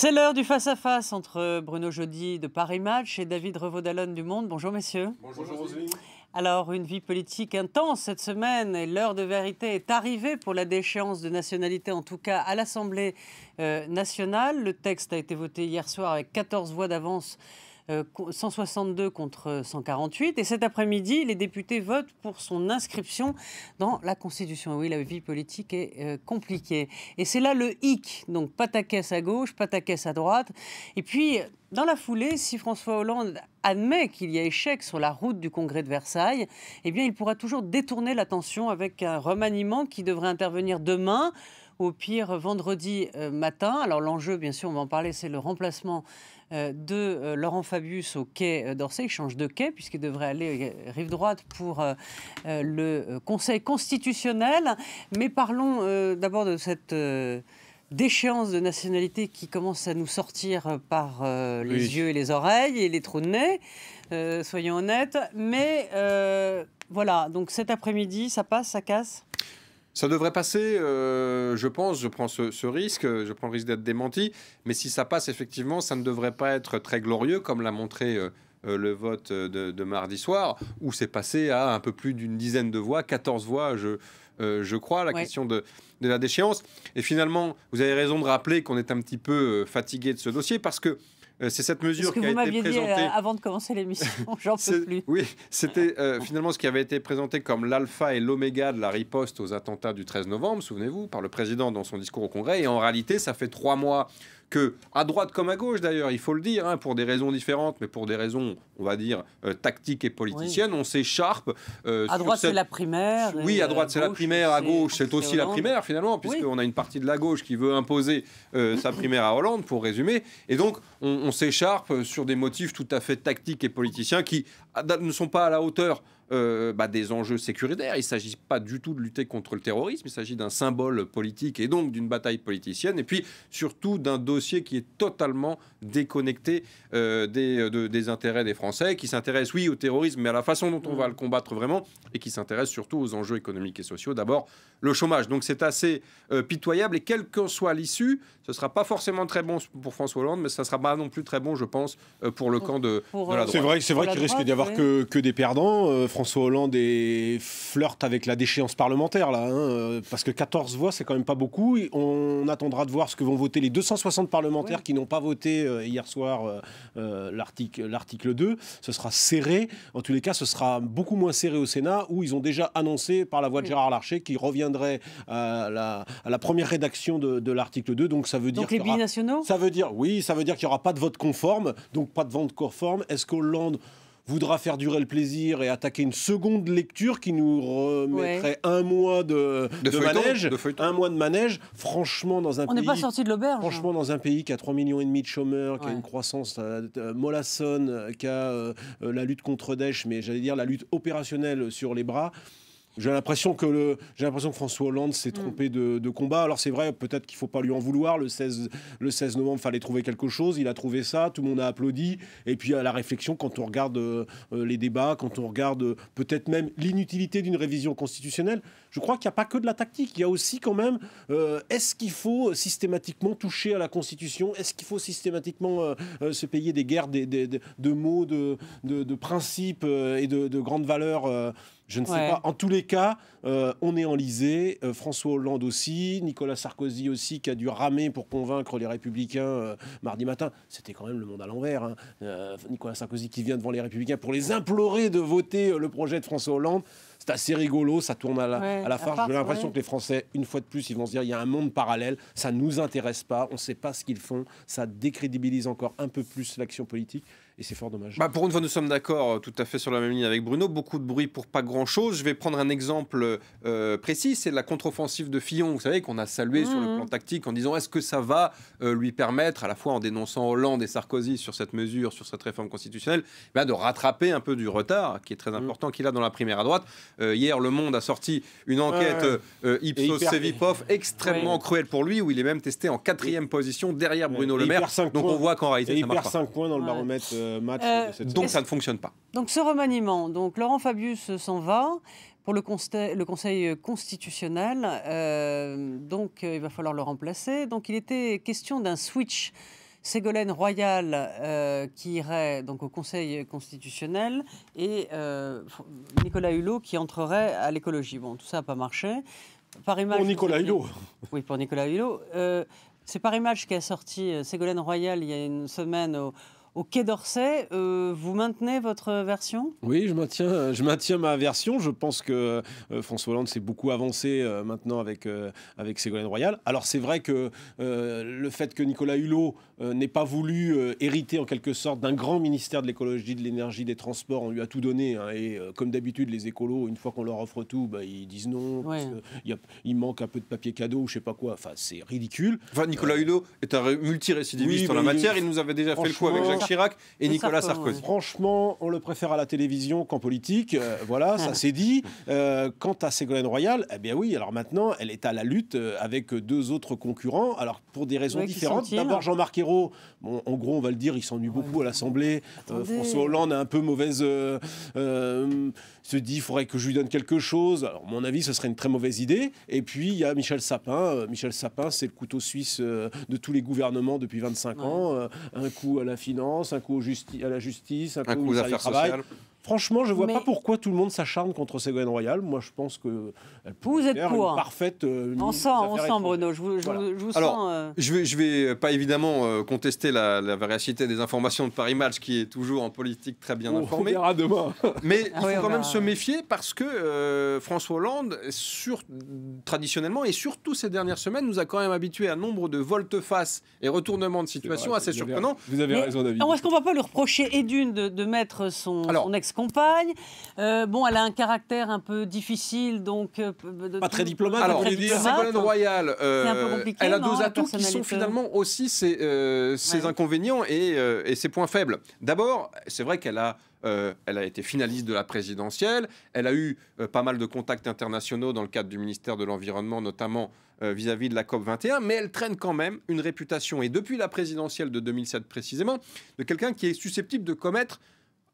C'est l'heure du face-à-face entre Bruno Jeudi de Paris Match et David Revaud-Dallon du Monde. Bonjour messieurs. Bonjour Roselyne. Alors, une vie politique intense cette semaine et l'heure de vérité est arrivée pour la déchéance de nationalité, en tout cas à l'Assemblée nationale. Le texte a été voté hier soir avec 14 voix d'avance, 162 contre 148. Et cet après-midi, les députés votent pour son inscription dans la Constitution. Oui, la vie politique est compliquée. Et c'est là le hic. Donc, pataquès à gauche, pataquès à droite. Et puis, dans la foulée, si François Hollande admet qu'il y a échec sur la route du Congrès de Versailles, eh bien, il pourra toujours détourner l'attention avec un remaniement qui devrait intervenir demain, au pire vendredi matin. Alors l'enjeu, bien sûr, on va en parler, c'est le remplacement de Laurent Fabius au quai d'Orsay. Il change de quai puisqu'il devrait aller rive droite pour le Conseil constitutionnel. Mais parlons d'abord de cette déchéance de nationalité qui commence à nous sortir par les yeux et les oreilles et les trous de nez, soyons honnêtes. Mais voilà, donc cet après-midi, ça passe, ça casse ? Ça devrait passer, je pense, je prends ce risque, je prends le risque d'être démenti, mais si ça passe, effectivement, ça ne devrait pas être très glorieux, comme l'a montré le vote de mardi soir, où c'est passé à un peu plus d'une dizaine de voix, 14 voix, je crois, la question de la déchéance. Et finalement, vous avez raison de rappeler qu'on est un petit peu fatigué de ce dossier, parce que c'est cette mesure qui a été présentée. Vous m'aviez dit avant de commencer l'émission, j'en peux plus. Oui, c'était finalement ce qui avait été présenté comme l'alpha et l'oméga de la riposte aux attentats du 13 novembre, souvenez-vous, par le président dans son discours au Congrès. Et en réalité, ça fait 3 mois que, à droite comme à gauche d'ailleurs, il faut le dire, hein, pour des raisons différentes, mais pour des raisons, on va dire, tactiques et politiciennes, on s'écharpe. À droite, c'est la primaire. Oui, à droite, c'est la primaire. À gauche, c'est aussi la primaire, finalement, puisqu'on a une partie de la gauche qui veut imposer sa primaire à Hollande, pour résumer. Et donc, on s'écharpe sur des motifs tout à fait tactiques et politiciens qui ne sont pas à la hauteur des enjeux sécuritaires. Il ne s'agit pas du tout de lutter contre le terrorisme, il s'agit d'un symbole politique et donc d'une bataille politicienne, et puis surtout d'un dossier qui est totalement déconnecté des intérêts des Français, qui s'intéresse, oui, au terrorisme, mais à la façon dont on va le combattre vraiment, et qui s'intéresse surtout aux enjeux économiques et sociaux. D'abord, le chômage. Donc c'est assez pitoyable, et quelle que soit l'issue, ce ne sera pas forcément très bon pour François Hollande, mais ça ne sera pas non plus très bon, je pense, pour le camp de la droite. C'est vrai qu'il risque d'y avoir que des perdants. François Hollande flirte avec la déchéance parlementaire, là, hein, parce que 14 voix, c'est quand même pas beaucoup. On attendra de voir ce que vont voter les 260 parlementaires qui n'ont pas voté hier soir l'article 2. Ce sera serré. En tous les cas, ce sera beaucoup moins serré au Sénat, où ils ont déjà annoncé par la voix de Gérard Larcher qu'ils reviendraient à la première rédaction de l'article 2. Donc ça veut dire les binationaux ? Ça veut dire qu'il n'y aura pas de vote conforme, donc pas de vote conforme. Est-ce qu'Hollande voudra faire durer le plaisir et attaquer une seconde lecture qui nous remettrait un mois de manège, un mois de manège, franchement, dans un pays... On n'est pas sorti de l'auberge. Franchement, dans un pays qui a 3,5 millions de chômeurs, qui a une croissance mollassonne, qui a la lutte contre Daesh, mais j'allais dire la lutte opérationnelle sur les bras... J'ai l'impression que François Hollande s'est trompé de combat. Alors c'est vrai, peut-être qu'il ne faut pas lui en vouloir. Le 16 novembre, il fallait trouver quelque chose. Il a trouvé ça, tout le monde a applaudi. Et puis à la réflexion, quand on regarde les débats, quand on regarde peut-être même l'inutilité d'une révision constitutionnelle, je crois qu'il n'y a pas que de la tactique. Il y a aussi quand même, est-ce qu'il faut systématiquement toucher à la Constitution ? Est-ce qu'il faut systématiquement se payer des guerres de mots, de principes et de grandes valeurs je ne sais pas. En tous les cas, on est enlisé. François Hollande aussi, Nicolas Sarkozy aussi, qui a dû ramer pour convaincre les Républicains mardi matin. C'était quand même le monde à l'envers. Hein. Nicolas Sarkozy qui vient devant les Républicains pour les implorer de voter le projet de François Hollande. C'est assez rigolo, ça tourne à la farce. J'ai l'impression que les Français, une fois de plus, ils vont se dire il y a un monde parallèle, ça ne nous intéresse pas, on ne sait pas ce qu'ils font, ça décrédibilise encore un peu plus l'action politique. Et c'est fort dommage. Pour une fois, nous sommes d'accord tout à fait sur la même ligne avec Bruno. Beaucoup de bruit pour pas grand-chose. Je vais prendre un exemple précis. C'est la contre-offensive de Fillon, vous savez, qu'on a salué sur le plan tactique en disant est-ce que ça va lui permettre, à la fois en dénonçant Hollande et Sarkozy sur cette mesure, sur cette réforme constitutionnelle, de rattraper un peu du retard qui est très important qu'il a dans la primaire à droite. Hier, Le Monde a sorti une enquête Ipsos-Cevipof extrêmement cruelle pour lui, où il est même testé en 4e position derrière Bruno Le Maire. Donc on voit qu'en réalité, ça marche pas. Il perd 5 points dans le baromètre. Donc ça ne fonctionne pas. Donc ce remaniement, Laurent Fabius s'en va pour le Conseil constitutionnel, donc il va falloir le remplacer. Donc il était question d'un switch Ségolène Royal qui irait donc au Conseil constitutionnel et Nicolas Hulot qui entrerait à l'écologie. Bon, tout ça n'a pas marché. Par image, pour Nicolas Hulot. Oui, pour Nicolas Hulot. C'est Par Image qui a sorti Ségolène Royal il y a une semaine au Quai d'Orsay. Vous maintenez votre version ? Oui, je maintiens ma version. Je pense que François Hollande s'est beaucoup avancé maintenant avec Ségolène Royal. Alors c'est vrai que le fait que Nicolas Hulot n'ait pas voulu hériter en quelque sorte d'un grand ministère de l'écologie, de l'énergie, des transports, on lui a tout donné. Hein, et comme d'habitude, les écolos, une fois qu'on leur offre tout, ils disent non. Ouais. Il manque un peu de papier cadeau, je sais pas quoi. Enfin, c'est ridicule. Enfin, Nicolas Hulot est un multirécidiviste en la matière. Il nous avait déjà fait le coup avec Jacques Chirac et Nicolas Sarkozy. Franchement, on le préfère à la télévision qu'en politique. Voilà, ça c'est dit. Quant à Ségolène Royal, eh bien oui, alors maintenant, elle est à la lutte avec deux autres concurrents. Alors, pour des raisons différentes. D'abord, Jean-Marc Ayrault, bon, en gros, on va le dire, il s'ennuie beaucoup à l'Assemblée. François Hollande a un peu mauvaise... se dit, il faudrait que je lui donne quelque chose. Alors, à mon avis, ce serait une très mauvaise idée. Et puis, il y a Michel Sapin. Michel Sapin, c'est le couteau suisse de tous les gouvernements depuis 25 ans. Un coup à la finance, un coup à la justice, un coup aux affaires sociales. Franchement, je ne vois pas pourquoi tout le monde s'acharne contre Ségolène Royal. Moi, je pense que vous êtes pour une parfaite. On sent, Bruno. Je vous Alors, sens. Je vais pas évidemment contester la véracité des informations de Paris Match, qui est toujours en politique très bien informé. On verra demain. Mais il faut quand même se méfier parce que François Hollande, traditionnellement et surtout ces dernières semaines, nous a quand même habitués à nombre de volte-face et retournements de situation assez surprenants. Vous avez raison, David. Est-ce qu'on ne va pas lui reprocher, Edune, de mettre son ex-compagne bon, elle a un caractère un peu difficile, donc... pas très diplomate. Alors, Ségolène Royal, elle a deux atouts qui sont finalement aussi ses inconvénients et ses points faibles. D'abord, c'est vrai qu'elle a été finaliste de la présidentielle. Elle a eu pas mal de contacts internationaux dans le cadre du ministère de l'Environnement, notamment vis-à-vis de la COP21. Mais elle traîne quand même une réputation, et depuis la présidentielle de 2007 précisément, de quelqu'un qui est susceptible de commettre,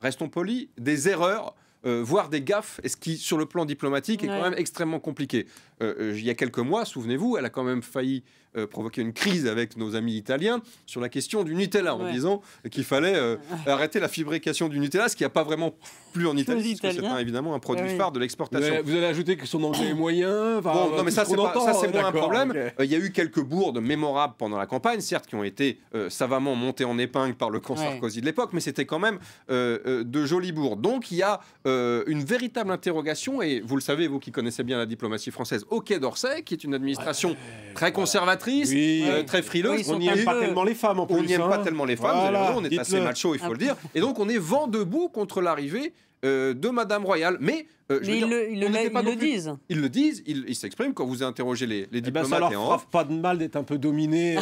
restons polis, des erreurs, voire des gaffes, et ce qui, sur le plan diplomatique, est quand même extrêmement compliqué. Il y a quelques mois, souvenez-vous, elle a quand même failli provoquer une crise avec nos amis italiens sur la question du Nutella, en disant qu'il fallait arrêter la fabrication du Nutella, ce qui n'a pas vraiment plu en Italie, parce que c'est évidemment un produit phare de l'exportation. Vous allez ajouter que son anglais est moyen. Bon, non, mais ça, c'est moins un problème. Okay. Il y a eu quelques bourdes mémorables pendant la campagne, certes, qui ont été savamment montées en épingle par le camp Sarkozy de l'époque, mais c'était quand même de jolies bourdes. Donc, il y a une véritable interrogation, et vous le savez, vous qui connaissez bien la diplomatie française, au Quai d'Orsay, qui est une administration très conservatrice, très frileuse. On n'y aime pas tellement les femmes, en plus. On n'y aime pas tellement les femmes, vous avez raison, on est assez macho, il faut le dire. Et donc, on est vent debout contre l'arrivée de Madame Royal. Mais ils le disent. Ils le disent, ils s'expriment quand vous interrogez les diplomates. Ça leur frappe pas de mal d'être un peu dominé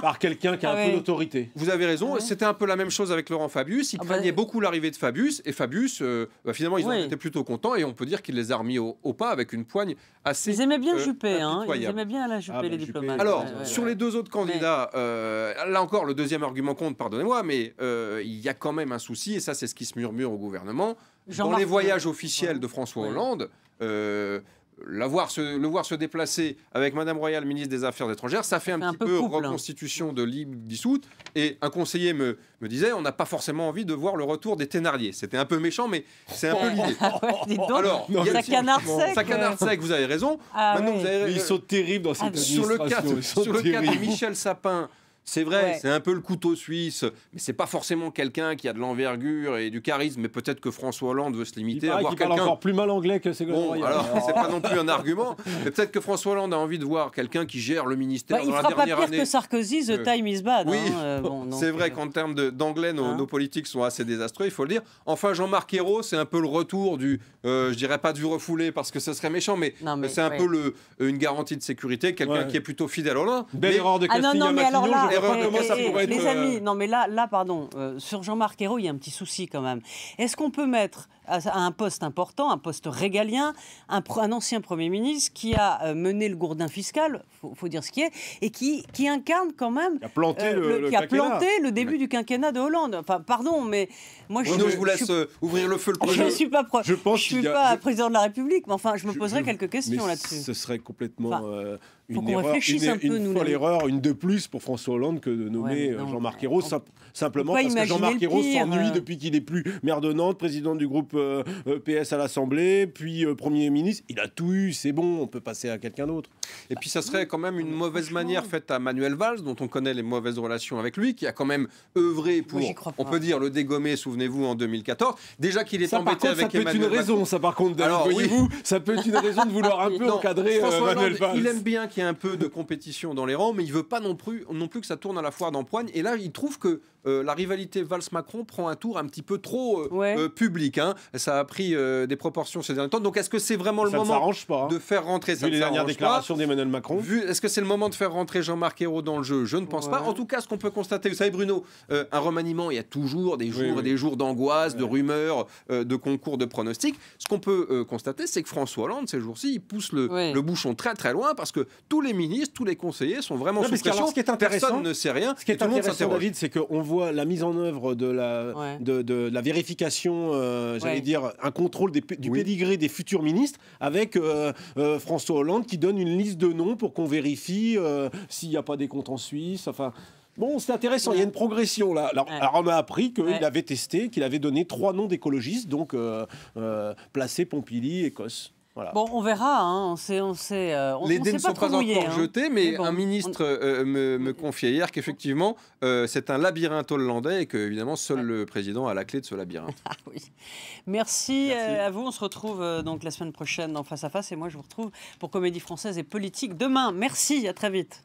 par quelqu'un qui a un peu d'autorité. Vous avez raison, c'était un peu la même chose avec Laurent Fabius. Ils craignaient beaucoup l'arrivée de Fabius, et Fabius, finalement, ils en étaient plutôt contents, et on peut dire qu'il les a remis au pas avec une poigne assez Ils aimaient bien Juppé, ils aimaient bien la Juppé, les diplomates. Alors, sur les deux autres candidats, là encore, le deuxième argument compte, pardonnez-moi, mais il y a quand même un souci, et ça, c'est ce qui se murmure au gouvernement. Dans les voyages officiels de François Hollande, le voir se déplacer avec Madame Royal, ministre des Affaires étrangères, ça fait un petit peu reconstitution de Ligue dissoute. Et un conseiller me disait, on n'a pas forcément envie de voir le retour des Thénardier. C'était un peu méchant, mais c'est un peu l'idée. Alors, ça canard sec. Ça canard sec, vous avez raison. Ils sont terribles dans cette administration. Sur le cas de Michel Sapin, c'est vrai, c'est un peu le couteau suisse, mais c'est pas forcément quelqu'un qui a de l'envergure et du charisme. Mais peut-être que François Hollande veut se limiter à voir quelqu'un. Il parle encore plus mal anglais que Ségolène Royal. Alors, c'est pas non plus un argument. Mais peut-être que François Hollande a envie de voir quelqu'un qui gère le ministère dans la dernière année. Il fera pas pire que Sarkozy. The time is bad. Oui, c'est vrai qu'en termes d'anglais, nos politiques sont assez désastreux, il faut le dire. Enfin, Jean-Marc Ayrault, c'est un peu le retour du, je dirais pas du refoulé parce que ce serait méchant, mais c'est un peu une garantie de sécurité, quelqu'un qui est plutôt fidèle au Hollande. Belle erreur de casting à Matignon. Les amis, non mais là pardon, sur Jean-Marc Ayrault, il y a un petit souci quand même. Est-ce qu'on peut mettre à un poste important, un poste régalien, un ancien Premier ministre qui a mené le gourdin fiscal, faut dire ce qui est, et qui incarne quand même... Qui a planté le début du quinquennat de Hollande. Enfin, pardon, mais moi je vous laisse ouvrir le feu le projet. Je ne suis pas, président de la République, mais enfin, je me poserai quelques questions là-dessus. Ce serait complètement une erreur, une erreur, une de plus pour François Hollande que de nommer Jean-Marc Ayrault, simplement parce que Jean-Marc Ayrault s'ennuie depuis qu'il n'est plus maire de Nantes, président du groupe PS à l'Assemblée, puis Premier ministre. Il a tout eu, c'est bon, on peut passer à quelqu'un d'autre. Et puis ça serait quand même une mauvaise manière faite à Manuel Valls, dont on connaît les mauvaises relations avec lui, qui a quand même œuvré pour, on peut dire, le dégommer, souvenez-vous, en 2014. Déjà qu'il est embêté avec Emmanuel Macron. Ça peut être une raison, ça par contre, voyez-vous, ça peut être une raison de vouloir un peu encadrer Manuel Valls. Il aime bien qu'il y ait un peu de compétition dans les rangs, mais il veut pas non plus que ça tourne à la foire d'empoigne. Et là, il trouve que la rivalité Valls-Macron prend un tour un petit peu trop public. Hein. Ça a pris des proportions ces derniers temps. Donc, est-ce que c'est vraiment le moment de faire rentrer vu les dernières déclarations d'Emmanuel Macron, est-ce que c'est le moment de faire rentrer Jean-Marc Ayrault dans le jeu? Je ne pense pas. En tout cas, ce qu'on peut constater, vous savez, Bruno, un remaniement, il y a toujours des jours et des jours d'angoisse, de rumeurs, de concours de pronostics. Ce qu'on peut constater, c'est que François Hollande, ces jours-ci, il pousse le bouchon très très loin parce que tous les ministres, tous les conseillers sont vraiment sous pression. Personne ne sait rien. Ce qui est intéressant, David, c'est qu'on voit la mise en œuvre de la vérification, j'allais dire, un contrôle du pédigré des futurs ministres avec François Hollande qui donne une liste de noms pour qu'on vérifie s'il n'y a pas des comptes en Suisse. Enfin, bon, c'est intéressant, il y a une progression là. Alors on a appris qu'il avait testé, qu'il avait donné 3 noms d'écologistes, donc Placé, Pompili, Écosse. Voilà. Bon, on verra. Hein. Les dés ne sont pas encore jetés, mais un ministre me confiait hier qu'effectivement, c'est un labyrinthe hollandais et que, évidemment, seul le président a la clé de ce labyrinthe. Ah oui. Merci à vous. On se retrouve donc la semaine prochaine dans Face à Face. Et moi, je vous retrouve pour Comédie Française et Politique demain. Merci, à très vite.